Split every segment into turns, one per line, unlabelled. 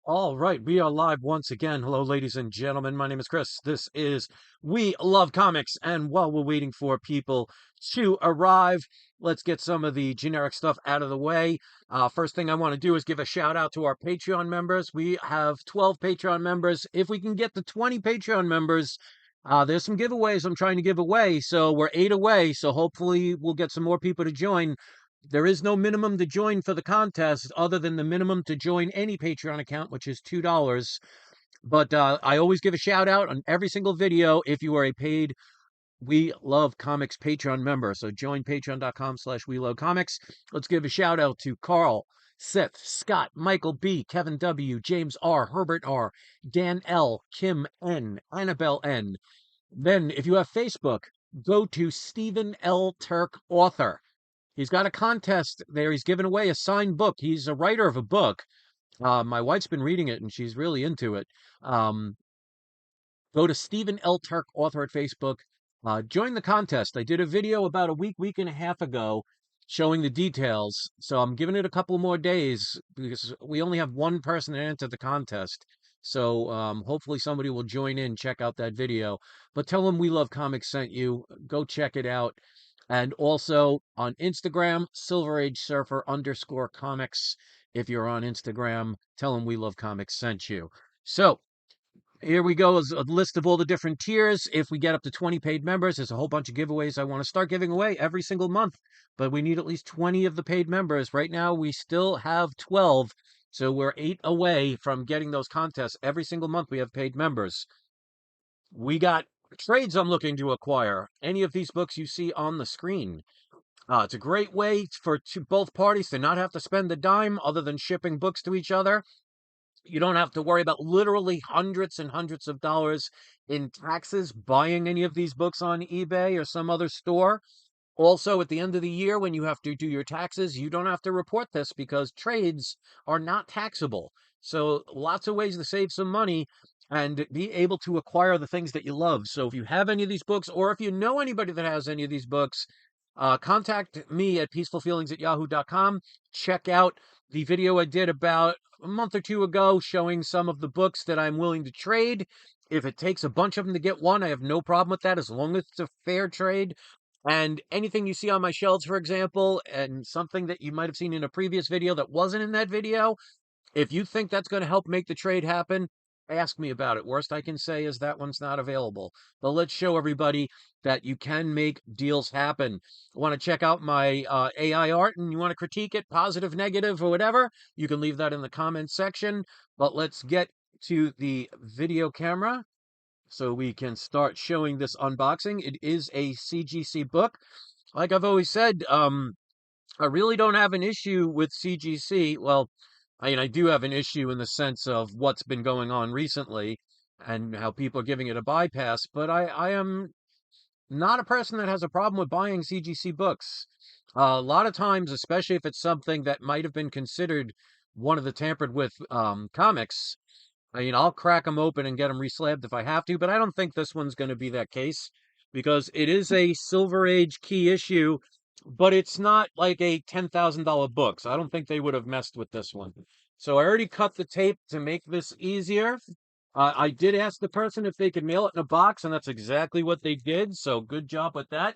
All right, we are live once again. Hello, ladies and gentlemen. My name is Chris. This is We Love Comics. And while we're waiting for people to arrive, let's get some of the generic stuff out of the way. First thing I want to do is give a shout out to our Patreon members. We have 12 Patreon members. If we can get to 20 Patreon members, there's some giveaways I'm trying to give away. So we're 8 away. So hopefully we'll get some more people to join. There is no minimum to join for the contest other than the minimum to join any Patreon account, which is $2. But I always give a shout out on every single video if you are a paid We Love Comics Patreon member. So join patreon.com/We Love Comics. Let's give a shout out to Carl, Seth, Scott, Michael B, Kevin W, James R, Herbert R, Dan L, Kim N, Annabelle N. Then if you have Facebook, go to Stephen L. Turk Author. He's got a contest there. He's giving away a signed book. He's a writer of a book. My wife's been reading it and she's really into it. Um, Go to Stephen L. Turk, author at Facebook. Join the contest. I did a video about a week and a half ago showing the details. So I'm giving it a couple more days because we only have one person that entered the contest. So hopefully somebody will join in, check out that video. But tell them We Love Comics sent you. Go check it out. And also on Instagram, Silver Age Surfer _comics. If you're on Instagram, tell them We Love Comics sent you. So here we go, is a list of all the different tiers. If we get up to 20 paid members, there's a whole bunch of giveaways I want to start giving away every single month. But we need at least 20 of the paid members. Right now, we still have 12. So we're 8 away from getting those contests. Every single month, we have paid members. We got trades I'm looking to acquire. Any of these books you see on the screen. It's a great way for both parties to not have to spend a dime other than shipping books to each other. You don't have to worry about literally hundreds and hundreds of dollars in taxes buying any of these books on eBay or some other store. Also, at the end of the year, when you have to do your taxes, you don't have to report this because trades are not taxable. So, lots of ways to save some money and be able to acquire the things that you love. So, if you have any of these books, or if you know anybody that has any of these books, contact me at peacefulfeelings@yahoo.com. Check out the video I did about a month or two ago showing some of the books that I'm willing to trade. If it takes a bunch of them to get one, I have no problem with that as long as it's a fair trade. And anything you see on my shelves, for example, and something that you might have seen in a previous video that wasn't in that video, if you think that's going to help make the trade happen, ask me about it. Worst I can say is that one's not available. But let's show everybody that you can make deals happen. Want to check out my AI art and you want to critique it, positive, negative, or whatever, you can leave that in the comments section. But let's get to the video camera so we can start showing this unboxing. It is a CGC book. Like I've always said, I really don't have an issue with CGC. Well, I mean, I do have an issue in the sense of what's been going on recently and how people are giving it a bypass, but I am not a person that has a problem with buying CGC books. A lot of times, especially if it's something that might have been considered one of the tampered with comics, I mean, I'll crack them open and get them reslabbed if I have to, but I don't think this one's going to be that case because it is a Silver Age key issue, but it's not like a $10,000 book, so I don't think they would have messed with this one. So I already cut the tape to make this easier. I did ask the person if they could mail it in a box, and that's exactly what they did, so good job with that.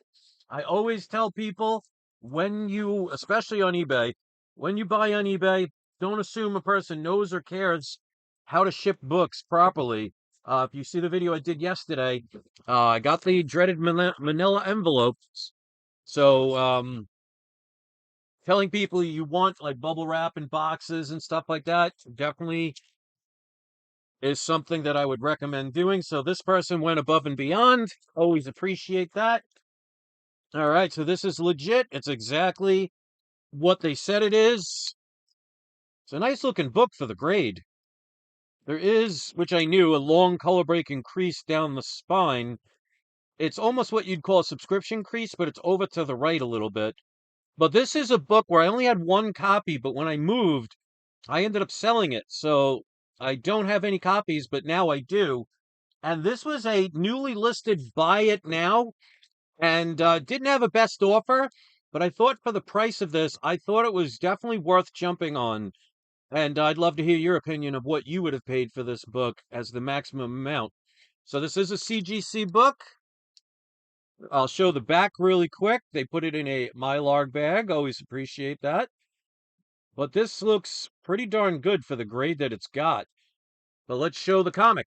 I always tell people when you, especially on eBay, when you buy on eBay, don't assume a person knows or cares how to ship books properly. If you see the video I did yesterday, I got the dreaded manila envelopes. So, telling people you want like bubble wrap and boxes and stuff like that definitely is something that I would recommend doing. So this person went above and beyond. Always appreciate that. All right, so this is legit. It's exactly what they said it is. It's a nice looking book for the grade. There is, which I knew, a long color breaking crease down the spine. It's almost what you'd call a subscription crease, but it's over to the right a little bit. But this is a book where I only had one copy, but when I moved, I ended up selling it. So I don't have any copies, but now I do. And this was a newly listed buy it now and didn't have a best offer. But I thought for the price of this, I thought it was definitely worth jumping on. And I'd love to hear your opinion of what you would have paid for this book as the maximum amount. So this is a CGC book. I'll show the back really quick. They put it in a Mylar bag. Always appreciate that. But this looks pretty darn good for the grade that it's got. But let's show the comic.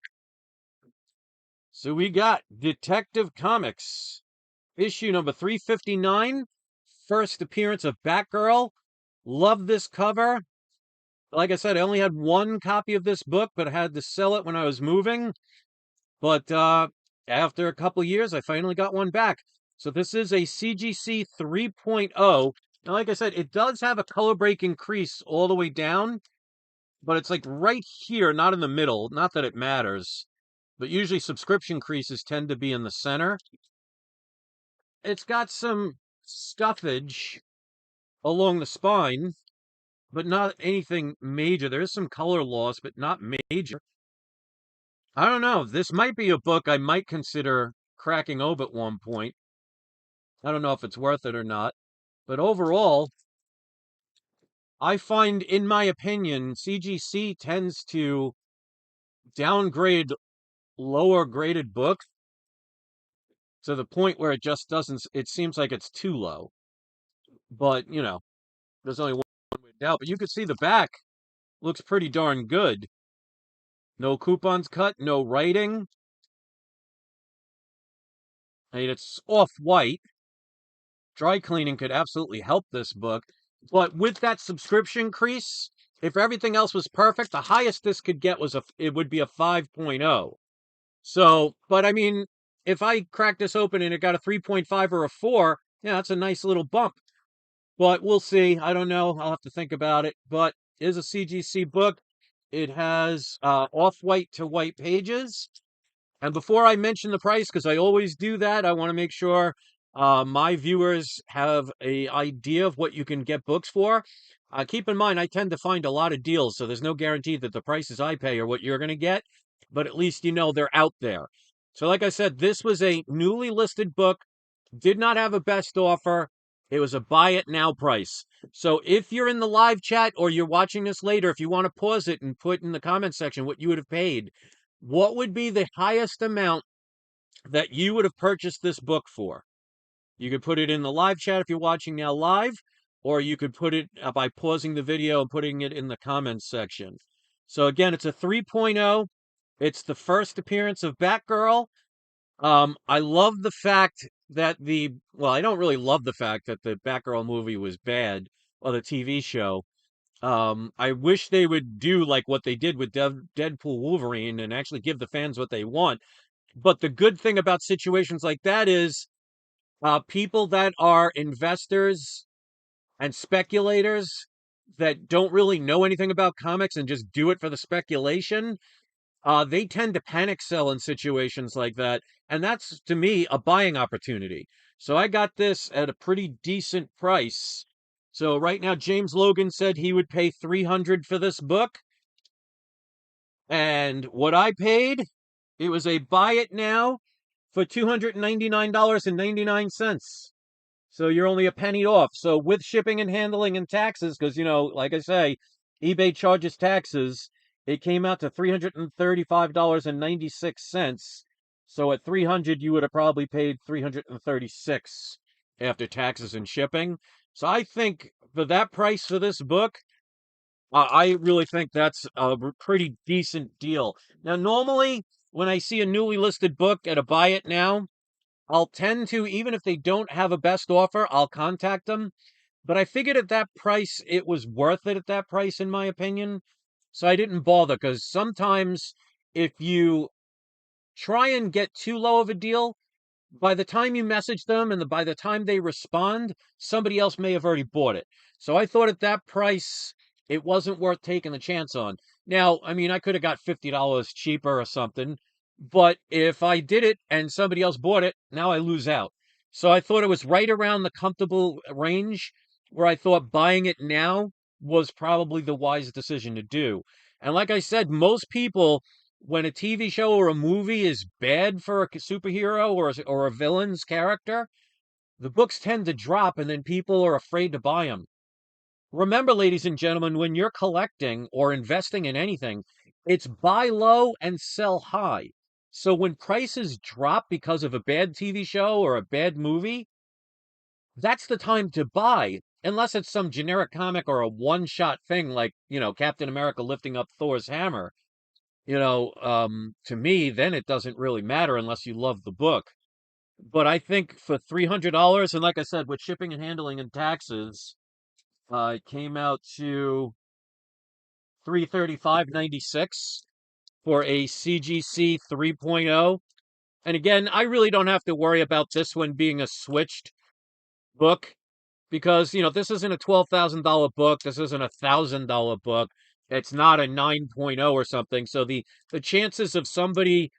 So we got Detective Comics, issue number 359, first appearance of Batgirl. Love this cover. Like I said, I only had one copy of this book, but I had to sell it when I was moving. But after a couple years, I finally got one back. So this is a CGC 3.0. Now, like I said, it does have a color break increase all the way down, but it's like right here, not in the middle. Not that it matters, but usually subscription creases tend to be in the center. It's got some stuffage along the spine, but not anything major. There is some color loss, but not major. I don't know. This might be a book I might consider cracking open at one point. I don't know if it's worth it or not. But overall, I find, in my opinion, CGC tends to downgrade lower graded books to the point where it just doesn't, it seems like it's too low. But, there's only one way to doubt. But you can see the back looks pretty darn good. No coupons cut, no writing. I mean, it's off-white. Dry cleaning could absolutely help this book. But with that subscription crease, if everything else was perfect, the highest this could get it would be a 5.0. So, but I mean, if I cracked this open and it got a 3.5 or a 4, yeah, that's a nice little bump. But we'll see. I don't know. I'll have to think about it. But it is a CGC book. It has off-white to white pages. And before I mention the price, because I always do that, I want to make sure my viewers have a idea of what you can get books for. Keep in mind, I tend to find a lot of deals, so there's no guarantee that the prices I pay are what you're going to get, but at least you know they're out there. So like I said, this was a newly listed book, did not have a best offer. It was a buy it now price. So if you're in the live chat or you're watching this later, if you want to pause it and put in the comment section what you would have paid, what would be the highest amount that you would have purchased this book for? You could put it in the live chat if you're watching now live, or you could put it by pausing the video and putting it in the comments section. So again, it's a 3.0. It's the first appearance of Batgirl. I love the fact that I don't really love the fact that the Batgirl movie was bad, or the TV show. I wish they would do like what they did with Deadpool Wolverine and actually give the fans what they want. But the good thing about situations like that is people that are investors and speculators that don't really know anything about comics and just do it for the speculation, they tend to panic sell in situations like that. And that's, to me, a buying opportunity. So I got this at a pretty decent price. So right now, James Logan said he would pay $300 for this book. And what I paid, it was a buy it now for $299.99. So you're only a penny off. So with shipping and handling and taxes, because, like I say, eBay charges taxes, it came out to $335.96. So at 300, you would have probably paid 336 after taxes and shipping. So I think for that price for this book, I really think that's a pretty decent deal. Now, normally when I see a newly listed book at a buy it now, I'll tend to, even if they don't have a best offer, I'll contact them. But I figured at that price, it was worth it at that price, in my opinion. So I didn't bother, because sometimes if you try and get too low of a deal, by the time you message them and by the time they respond, somebody else may have already bought it. So I thought at that price, it wasn't worth taking the chance on. Now, I mean, I could have got $50 cheaper or something, but if I did it and somebody else bought it, now I lose out. So I thought it was right around the comfortable range where I thought buying it now was probably the wise decision to do. And like I said, most people, when a TV show or a movie is bad for a superhero or a villain's character, the books tend to drop and then people are afraid to buy them. Remember, ladies and gentlemen, when you're collecting or investing in anything, it's buy low and sell high. So when prices drop because of a bad TV show or a bad movie, that's the time to buy. Unless it's some generic comic or a one-shot thing like, Captain America lifting up Thor's hammer. To me, then it doesn't really matter unless you love the book. But I think for $300, and like I said, with shipping and handling and taxes, it came out to 335.96 for a CGC 3.0. And again, I really don't have to worry about this one being a switched book because, this isn't a $12,000 book. This isn't a $1,000 book. It's not a 9.0 or something. So the chances of somebody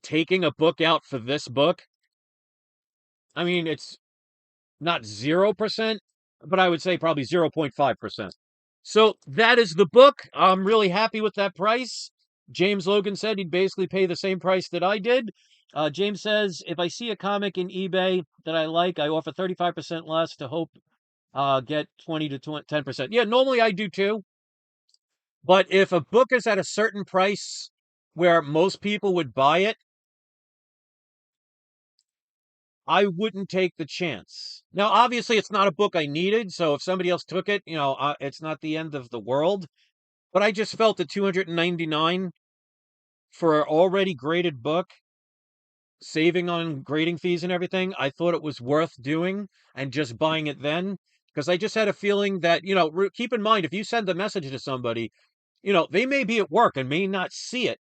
taking a book out for this book, I mean, it's not 0%, but I would say probably 0.5%. So that is the book. I'm really happy with that price. James Logan said he'd basically pay the same price that I did. James says, if I see a comic in eBay that I like, I offer 35% less to hope get 20 to 10%. Yeah, normally I do too. But if a book is at a certain price where most people would buy it, I wouldn't take the chance. Now, obviously, it's not a book I needed, so if somebody else took it, it's not the end of the world. But I just felt that 299 for an already graded book, saving on grading fees and everything, I thought it was worth doing and just buying it then. Because I just had a feeling that, keep in mind, if you send a message to somebody, they may be at work and may not see it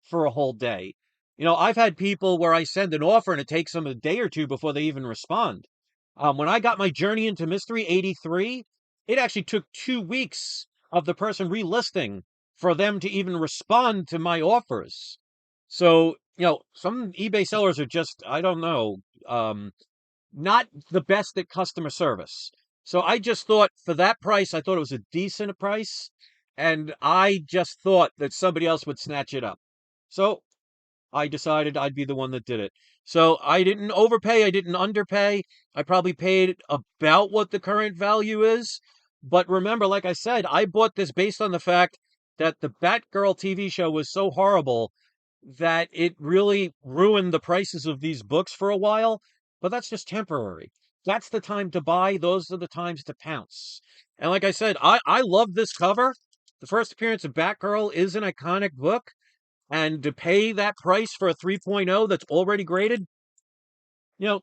for a whole day. I've had people where I send an offer and it takes them a day or two before they even respond. When I got my Journey into Mystery 83, it actually took 2 weeks of the person relisting for them to even respond to my offers. So, some eBay sellers are just, I don't know, not the best at customer service. So I just thought for that price, I thought it was a decent price. And I just thought that somebody else would snatch it up. So I decided I'd be the one that did it. So I didn't overpay, I didn't underpay. I probably paid about what the current value is. But remember, like I said, I bought this based on the fact that the Batgirl TV show was so horrible that it really ruined the prices of these books for a while. But that's just temporary. That's the time to buy. Those are the times to pounce. And like I said, I love this cover. The first appearance of Batgirl is an iconic book. And to pay that price for a 3.0 that's already graded, you know,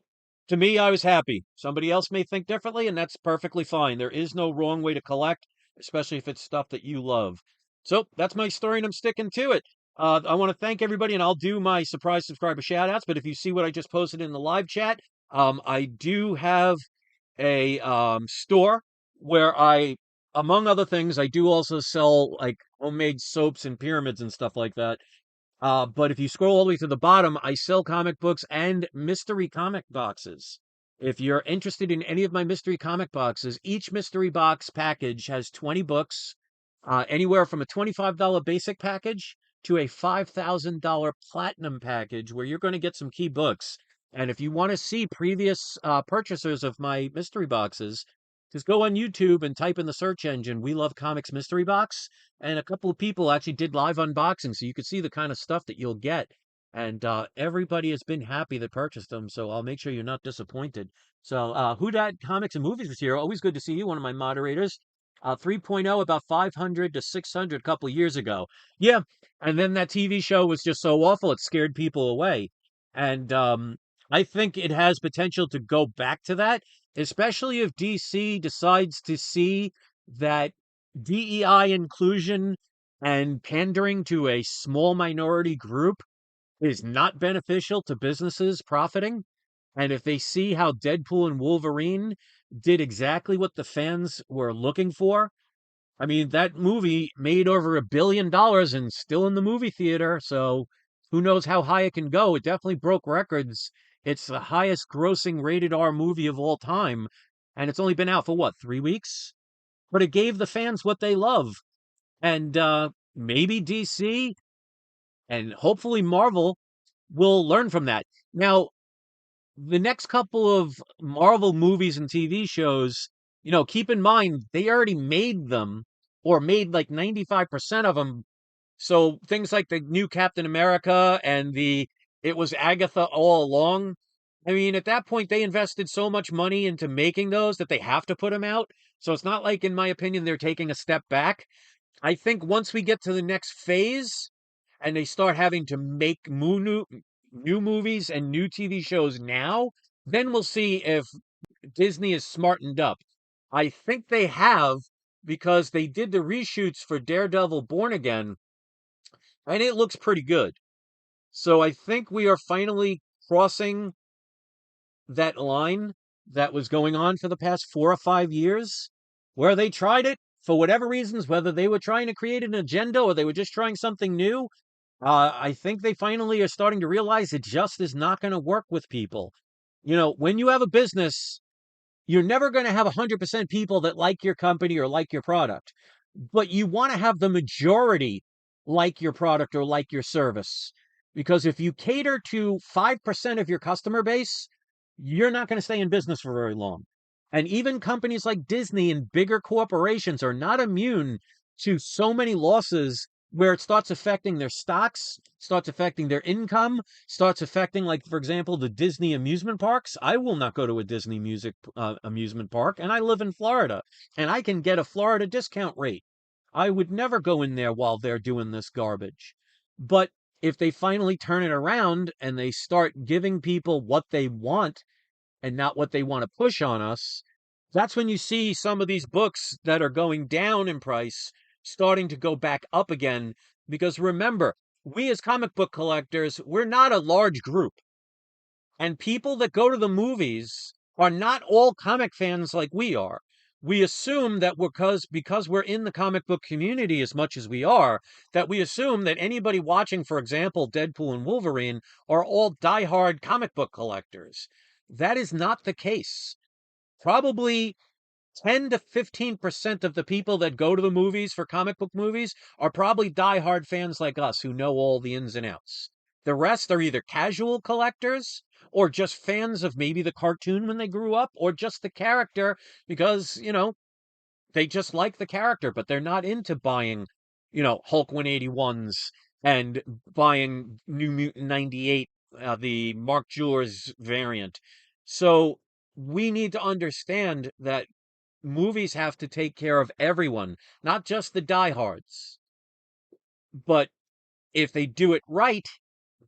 to me, I was happy. Somebody else may think differently, and that's perfectly fine. There is no wrong way to collect, especially if it's stuff that you love. So that's my story, and I'm sticking to it. I want to thank everybody, and I'll do my surprise subscriber shout outs. But if you see what I just posted in the live chat, I do have a store where among other things, I do also sell like homemade soaps and pyramids and stuff like that. But if you scroll all the way to the bottom, I sell comic books and mystery comic boxes. If you're interested in any of my mystery comic boxes, each mystery box package has 20 books, anywhere from a $25 basic package to a $5,000 platinum package where you're going to get some key books. And if you want to see previous purchasers of my mystery boxes, just go on YouTube and type in the search engine, We Love Comics Mystery Box. And a couple of people actually did live unboxing, so you could see the kind of stuff that you'll get. And everybody has been happy that purchased them, so I'll make sure you're not disappointed. So, Who Dat Comics and Movies was here. Always good to see you, one of my moderators. 3.0 about 500 to 600 a couple of years ago. Yeah, and then that TV show was just so awful, it scared people away. And I think it has potential to go back to that, especially if DC decides to see that DEI inclusion and pandering to a small minority group is not beneficial to businesses profiting. And if they see how Deadpool and Wolverine did exactly what the fans were looking for, I mean, that movie made over $1 billion and still in the movie theater. So who knows how high it can go? It definitely broke records. It's the highest grossing rated R movie of all time. And it's only been out for what, 3 weeks? But it gave the fans what they love. And maybe DC and hopefully Marvel will learn from that. Now, the next couple of Marvel movies and TV shows Keep in mind they already made them, or made like 95% of them. So things like the new Captain America and the it was Agatha all along. I mean, at that point, they invested so much money into making those that they have to put them out. So it's not like, in my opinion, they're taking a step back. I think once we get to the next phase and they start having to make new movies and new TV shows now, then we'll see if Disney is smartened up. I think they have, because they did the reshoots for Daredevil Born Again, and it looks pretty good. So I think we are finally crossing that line that was going on for the past 4 or 5 years, where they tried it for whatever reasons, whether they were trying to create an agenda or they were just trying something new. I think they finally are starting to realize it just is not going to work with people. When you have a business, you're never going to have 100% people that like your company or like your product, but you want to have the majority like your product or like your service. Because if you cater to 5% of your customer base, you're not going to stay in business for very long. And even companies like Disney and bigger corporations are not immune to so many losses, where it starts affecting their stocks, starts affecting their income, starts affecting, like, for example, the Disney amusement parks. I will not go to a Disney amusement park, and I live in Florida, and I can get a Florida discount rate. I would never go in there while they're doing this garbage. But if they finally turn it around and they start giving people what they want and not what they want to push on us, that's when you see some of these books that are going down in price starting to go back up again. Because remember, we as comic book collectors, we're not a large group. And people that go to the movies are not all comic fans like we are. We assume that because we're in the comic book community as much as we are, that we assume that anybody watching, for example, Deadpool and Wolverine, are all diehard comic book collectors. That is not the case. Probably 10 to 15% of the people that go to the movies for comic book movies are probably diehard fans like us who know all the ins and outs. The rest are either casual collectors or just fans of maybe the cartoon when they grew up, or just the character because, they just like the character, but they're not into buying, Hulk 181s and buying New Mutant 98, the Mark Jewers variant. So we need to understand that movies have to take care of everyone, not just the diehards. But if they do it right,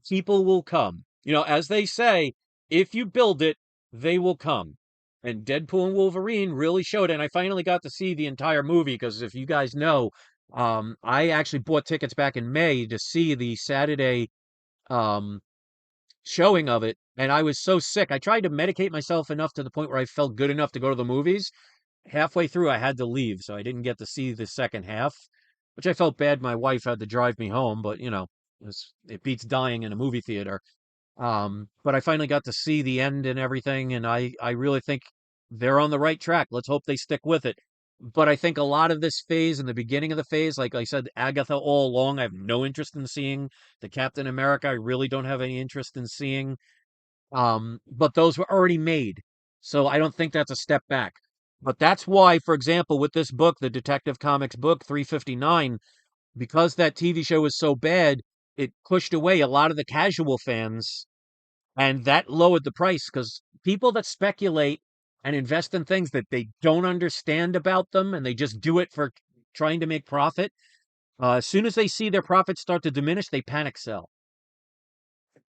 people will come. As they say, if you build it, they will come. And Deadpool and Wolverine really showed it. And I finally got to see the entire movie because, if you guys know, I actually bought tickets back in May to see the Saturday um, showing of it. And I was so sick. I tried to medicate myself enough to the point where I felt good enough to go to the movies. Halfway through, I had to leave, so I didn't get to see the second half, which I felt bad. My wife had to drive me home, but it beats dying in a movie theater. But I finally got to see the end and everything, and I really think they're on the right track. Let's hope they stick with it. But I think a lot of this phase and the beginning of the phase, like I said, Agatha all along, I have no interest in seeing. The Captain America, I really don't have any interest in seeing. But those were already made. So I don't think that's a step back. But that's why, for example, with this book, the Detective Comics book 359, because that TV show was so bad, it pushed away a lot of the casual fans, and that lowered the price because people that speculate and invest in things that they don't understand about them and they just do it for trying to make profit, as soon as they see their profits start to diminish, they panic sell.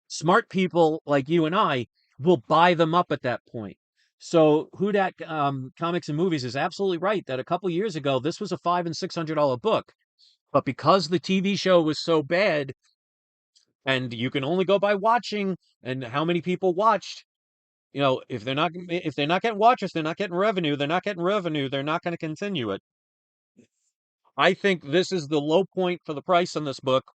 Smart people like you and I will buy them up at that point. So who dat Comics and Movies is absolutely right that a couple years ago this was a $500 and $600 book, but because the TV show was so bad, and you can only go by watching and how many people watched. If they're not getting watchers, they're not getting revenue. They're not getting revenue. They're not going to continue it. I think this is the low point for the price on this book,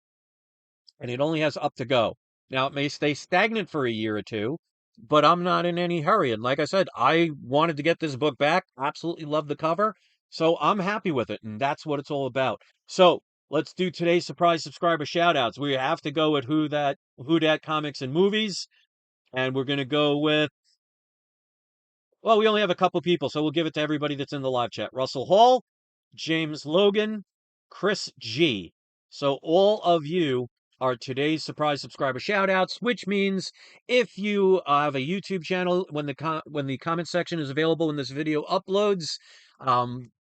and it only has up to go. Now, it may stay stagnant for a year or two, but I'm not in any hurry. And like I said, I wanted to get this book back. Absolutely love the cover. So I'm happy with it. And that's what it's all about. So let's do today's surprise subscriber shout outs. We have to go with who dat Comics and Movies. And we're going to go with Well, we only have a couple people, so we'll give it to everybody that's in the live chat. Russell Hall, James Logan, Chris G. So all of you are today's surprise subscriber shoutouts, which means if you have a YouTube channel, when the comment section is available when this video uploads,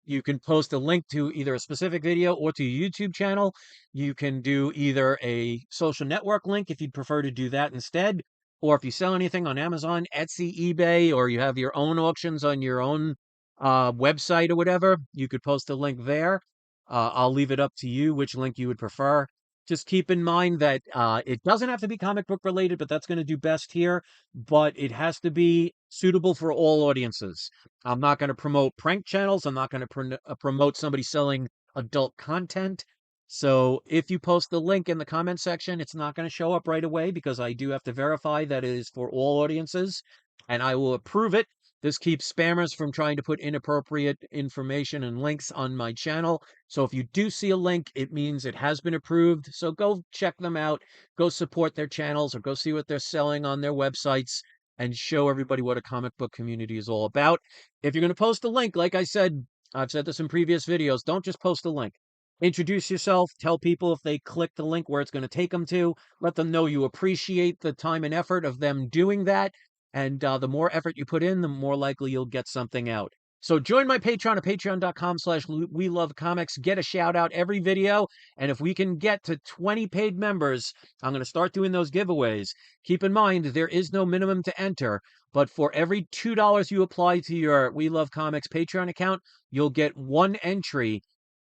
you can post a link to either a specific video or to your YouTube channel. You can do either a social network link if you'd prefer to do that instead, or if you sell anything on Amazon, Etsy, eBay, or you have your own auctions on your own website or whatever, you could post a link there. I'll leave it up to you which link you would prefer. Just keep in mind that it doesn't have to be comic book related, but that's going to do best here. But it has to be suitable for all audiences. I'm not going to promote prank channels. I'm not going to promote somebody selling adult content. So if you post the link in the comment section, it's not going to show up right away because I do have to verify that it is for all audiences, and I will approve it. This keeps spammers from trying to put inappropriate information and links on my channel. So if you do see a link, it means it has been approved. So go check them out, go support their channels, or go see what they're selling on their websites and show everybody what a comic book community is all about. If you're going to post a link, like I said, I've said this in previous videos, don't just post a link. Introduce yourself, tell people if they click the link where it's going to take them to, let them know you appreciate the time and effort of them doing that. And the more effort you put in, the more likely you'll get something out. So join my Patreon at patreon.com/we love comics. Get a shout out every video. And if we can get to 20 paid members, I'm going to start doing those giveaways. Keep in mind, there is no minimum to enter, but for every $2 you apply to your We Love Comics Patreon account, you'll get one entry.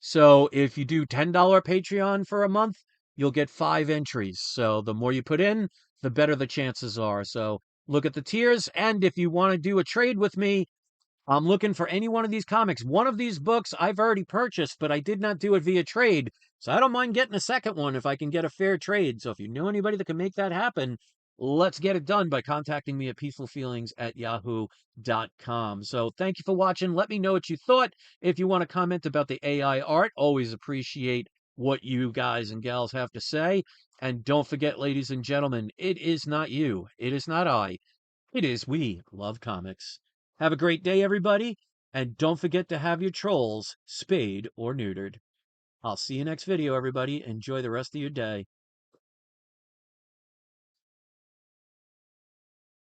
So if you do $10 Patreon for a month, you'll get 5 entries. So the more you put in, the better the chances are. So look at the tiers. And if you want to do a trade with me, I'm looking for any one of these comics. One of these books I've already purchased, but I did not do it via trade. So I don't mind getting a second one if I can get a fair trade. So if you know anybody that can make that happen, let's get it done by contacting me at peacefulfeelings@yahoo.com. So thank you for watching. Let me know what you thought. If you want to comment about the AI art, always appreciate what you guys and gals have to say. And don't forget, ladies and gentlemen, it is not you. It is not I. It is We Love Comics. Have a great day, everybody, and don't forget to have your trolls spayed or neutered. I'll see you next video, everybody. Enjoy the rest of your day.